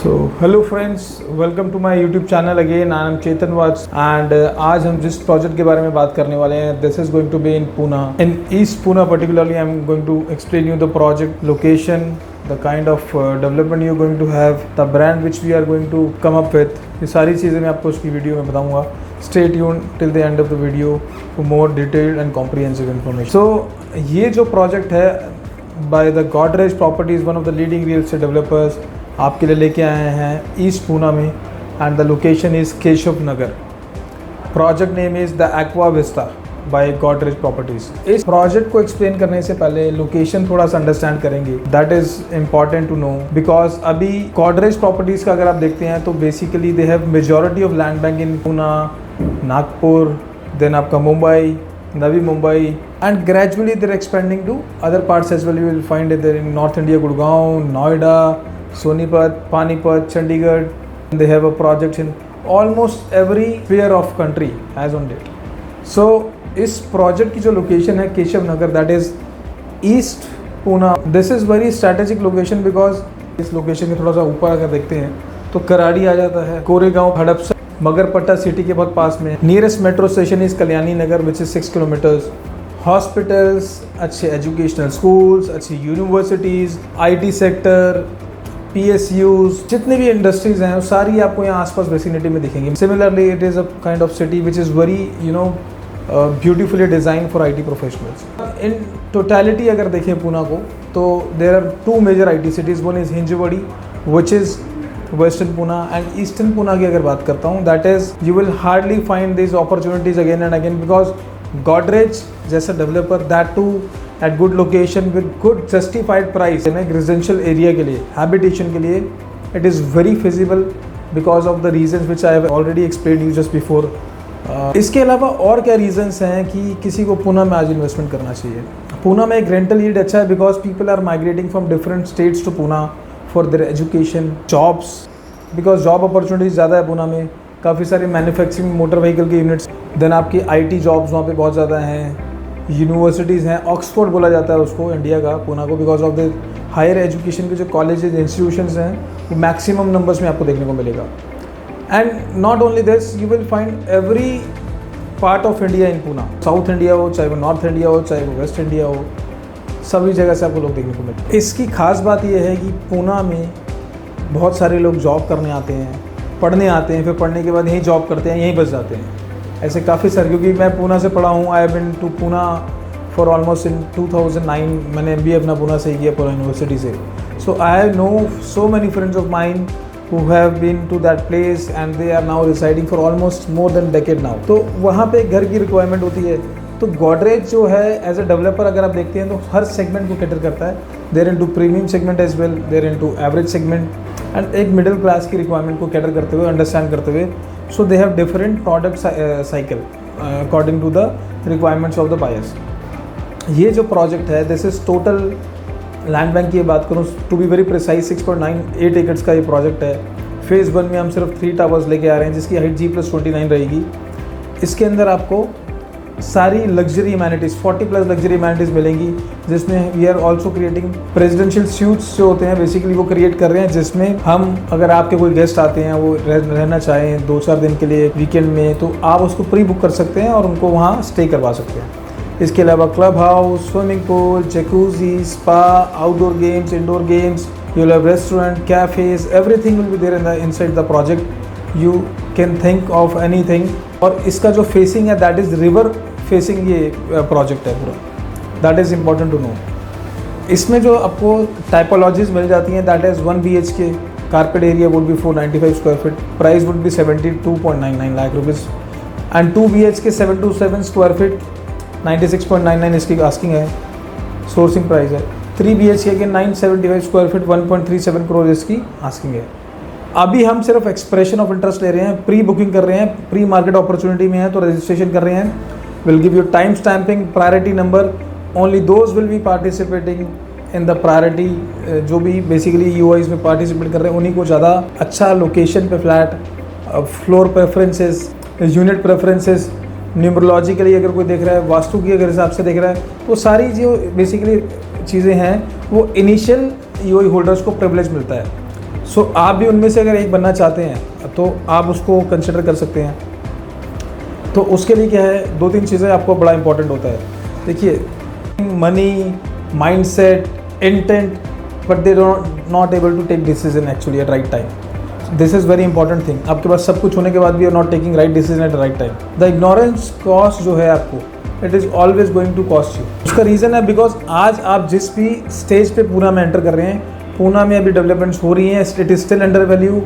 So hello friends, welcome to my YouTube channel again. I am Chetan Vats and आज हम जिस project के बारे में बात करने वाले हैं, this is going to be in Poona, in east Poona particularly. I am going to explain you the project, location, the kind of development you going to have, the brand which we are going to come up with. ये सारी चीज़ें मैं आपको उसकी video में बताऊँगा। Stay tuned till the end of the video for more detailed and comprehensive information. So ये जो प्रोजेक्ट है bye the Godrej properties, one of the leading real estate developers, आपके लिए लेके आए हैं ईस्ट पूना में, and the location is Keshav Nagar. Project name is the aqua vista by Godrej properties. इस प्रोजेक्ट को एक्सप्लेन करने से पहले लोकेशन थोड़ा सा अंडरस्टैंड करेंगे, that is important to know, because अभी गॉडरेज प्रॉपर्टीज़ का अगर आप देखते हैं तो basically they have majority of land bank in Poona, Nagpur, then आपका Mumbai, Navi Mumbai, and gradually they're expanding to other parts as well. You will find there in North India, Gurgaon, Noida, Sonipat, Panipat, Chandigarh. They have a project in almost every sphere of country as on date. So इस project की जो location है Keshav Nagar, that is east Poona. This is very strategic location because इस location के थोड़ा सा ऊपर अगर देखते हैं तो कराड़ी आ जाता है, कोरेगांव, हड़पसर, मगरपट्टा सिटी के बहुत पास में. Nearest metro station is Kalyani Nagar which is 6 kilometres. Hospitals, अच्छे एजुकेशनल स्कूल्स, अच्छी यूनिवर्सिटीज़, IT सेक्टर, PSUs, जितनी भी इंडस्ट्रीज़ हैं वो सारी आपको यहाँ आसपास वेसिनिटी में दिखेंगी. Similarly it is a kind of city which is very beautifully design for IT professionals. In totality अगर देखें पूना को तो there are 2 major IT cities. One is Hinjawadi which is western Poona, and eastern Poona की अगर बात करता हूँ, that is you will hardly find this opportunities again and again, because Godrej जैसा developer, that too at good location with good justified price, एक residential area के लिए, habitation के लिए, it is very feasible because of the reasons which I have already explain you just before. इसके अलावा और क्या रीजंस हैं कि किसी को पूना में आज इन्वेस्टमेंट करना चाहिए. पूना में एक रेंटल यील्ड अच्छा है because people are migrating from different states to Poona for their education, jobs, because job opportunities ज़्यादा है पूना में. काफ़ी सारे मैन्युफैक्चरिंग, मोटर व्हीकल के यूनिट्स, देन आपकी IT जॉब्स वहाँ पे बहुत ज़्यादा हैं. यूनिवर्सिटीज़ हैं, ऑक्सफोर्ड बोला जाता है उसको इंडिया का, पूना को, because of the higher education के जो कॉलेजेस, इंस्टीट्यूशंस हैं वो मैक्सिमम नंबर्स में आपको देखने को मिलेगा. And not only this, you will find every part of India in Poona. South India हो, चाहे वो नॉर्थ इंडिया हो, चाहे वो वेस्ट इंडिया हो, सभी जगह से आपको लोग देखने को मिलते हैं. इसकी खास बात यह है कि पूना में बहुत सारे लोग जॉब करने आते हैं, पढ़ने आते हैं, फिर पढ़ने के बाद यहीं जॉब करते हैं, यहीं बस जाते हैं. ऐसे काफ़ी सारे, क्योंकि मैं पूना से पढ़ा हूँ. I have been to Poona for almost in 2009. मैंने MBA अपना पूना से ही किया, पूना यूनिवर्सिटी से. So I know so many friends of mine who have been to that place and they are now residing for almost more than decade now. तो वहाँ पे घर की रिक्वायरमेंट होती है. तो गॉडरेज जो है एज ए डेवलपर अगर आप देखते हैं तो हर सेगमेंट को कैटर करता है. They're into premium segment as well, they're into average segment, and एक मिडिल क्लास की रिक्वायरमेंट को कैटर करते हुए, अंडरस्टैंड करते हुए. So they have different product cycle according to the requirements of the buyers. ये जो project है, this is total land bank की बात करूँ to be very precise, 6.98 acres का ये प्रोजेक्ट है. फेज़ 1 में हम सिर्फ 3 टावर्स लेके आ रहे हैं जिसकी हाइट G+29 रहेगी. इसके अंदर आपको सारी लग्जरी अमेनिटीज़, 40+ लग्जरी अमेनिटीज़ मिलेंगी, जिसमें we are also creating presidential suites जो होते हैं, बेसिकली वो क्रिएट कर रहे हैं, जिसमें हम, अगर आपके कोई गेस्ट आते हैं, वो रहना चाहें 2-4 दिन के लिए वीकेंड में, तो आप उसको प्री बुक कर सकते हैं और उनको वहाँ स्टे करवा सकते हैं. इसके अलावा club house, swimming pool, jacuzzi, spa, outdoor games, indoor games, you will have restaurant, cafes, everything will be there in the inside the project. You can think of anything. और इसका जो फेसिंग है, that is river facing ये project है पूरा. That is important to know. इसमें जो आपको टाइपोलॉजीज़ मिल जाती हैं, that is 1 BHK carpet area would be 495 square feet, price would be 72.99 lakh rupees, and 2 BHK 727 square feet 96.99 इसकी आस्किंग है, सोर्सिंग प्राइस है. 3 BHK के 975 स्क्वायर फीट 1.37 करोड़ इसकी आस्किंग है. अभी हम सिर्फ एक्सप्रेशन ऑफ इंटरेस्ट ले रहे हैं, प्री बुकिंग कर रहे हैं, प्री मार्केट अपॉर्चुनिटी में है तो रजिस्ट्रेशन कर रहे हैं. Will give you time stamping, priority number, only those will be participating in the priority. जो भी बेसिकली UIs में पार्टिसिपेट कर रहे हैं उन्हीं को ज़्यादा अच्छा लोकेशन पे flat, floor preferences, unit preferences, numerologically अगर कोई देख रहा है, वास्तु की अगर हिसाब से देख रहा है, तो सारी जो बेसिकली चीज़ें हैं वो इनिशियल UI होल्डर्स को प्रिविलेज मिलता है. सो आप भी उनमें से अगर एक बनना चाहते हैं तो आप उसको कंसिडर कर सकते हैं। तो उसके लिए क्या है, 2-3 चीज़ें आपको बड़ा इंपॉर्टेंट होता है। देखिए, money, mindset, intent, but they not able to take decision actually at right time. This is very important thing. आपके पास सब कुछ होने के बाद भी are not taking right decision at right time. The ignorance cost जो है आपको, it is always going to cost you. उसका रीज़न है बिकॉज आज आप जिस भी स्टेज पे पूना में एंटर कर रहे हैं, पूना में अभी डेवलपमेंट्स हो रही हैं, it is still under value,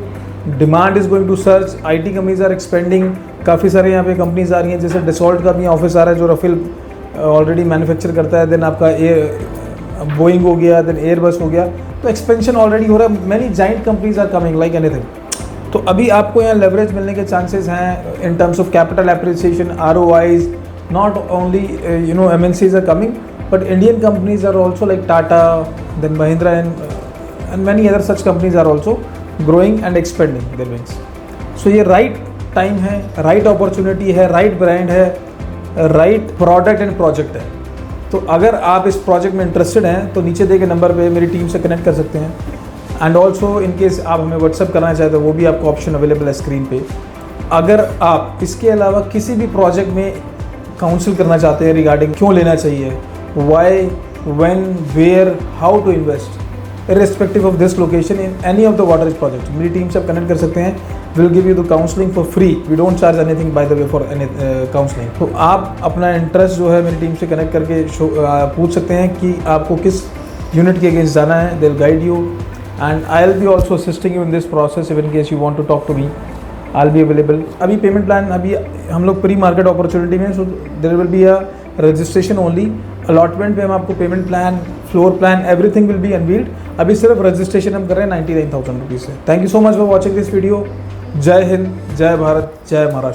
demand is going to search, IT companies are expanding, काफ़ी सारे यहाँ पे कंपनीज आ रही हैं, जैसे डिसॉल्ट का भी ऑफिस आ रहा है जो रफेल ऑलरेडी मैन्युफैक्चर करता है, देन आपका बोइंग हो गया, देन एयरबस हो गया, तो एक्सपेंशन ऑलरेडी हो रहा है। Many giant companies are coming like anything. तो अभी आपको यहाँ लेवरेज मिलने के चांसेस हैं in terms of capital appreciation, ROIs, not only MNCs are coming, but Indian companies are also like Tata, then Mahindra and many other such companies are also growing and expanding their wings. So ये right time है, right opportunity है, right brand है, right product and project है। तो अगर आप इस project में इंटरेस्टेड हैं तो नीचे दिए गए नंबर पे मेरी टीम से कनेक्ट कर सकते हैं। एंड ऑल्सो इन केस आप हमें व्हाट्सअप करना चाहते हो, वो भी आपको ऑप्शन अवेलेबल है स्क्रीन पे। अगर आप इसके अलावा किसी भी प्रोजेक्ट में काउंसिल करना चाहते हैं रिगार्डिंग क्यों लेना चाहिए, why, when, where, how to invest, irrespective of this location in any of the water project, मेरी टीम से आप कनेक्ट कर सकते हैं। Will give you the counselling for free, we don't charge anything by the way for any counselling. तो आप अपना interest जो है मेरी टीम से कनेक्ट करके पूछ सकते हैं कि आपको किस यूनिट के अगेंस्ट जाना है। They will guide you and I will be also assisting you in this process if in case you want to talk to me, I will be available. अभी पेमेंट प्लान अभी हम लोग pre market opportunity में, so there will be a registration only. Allotment पे हम आपको payment plan, floor plan, everything will be unveiled. अभी सिर्फ रजिस्ट्रेशन हम कर रहे हैं 99,000 रुपीज़ से। Thank you so much for watching this video. जय हिंद, जय भारत, जय महाराष्ट्र।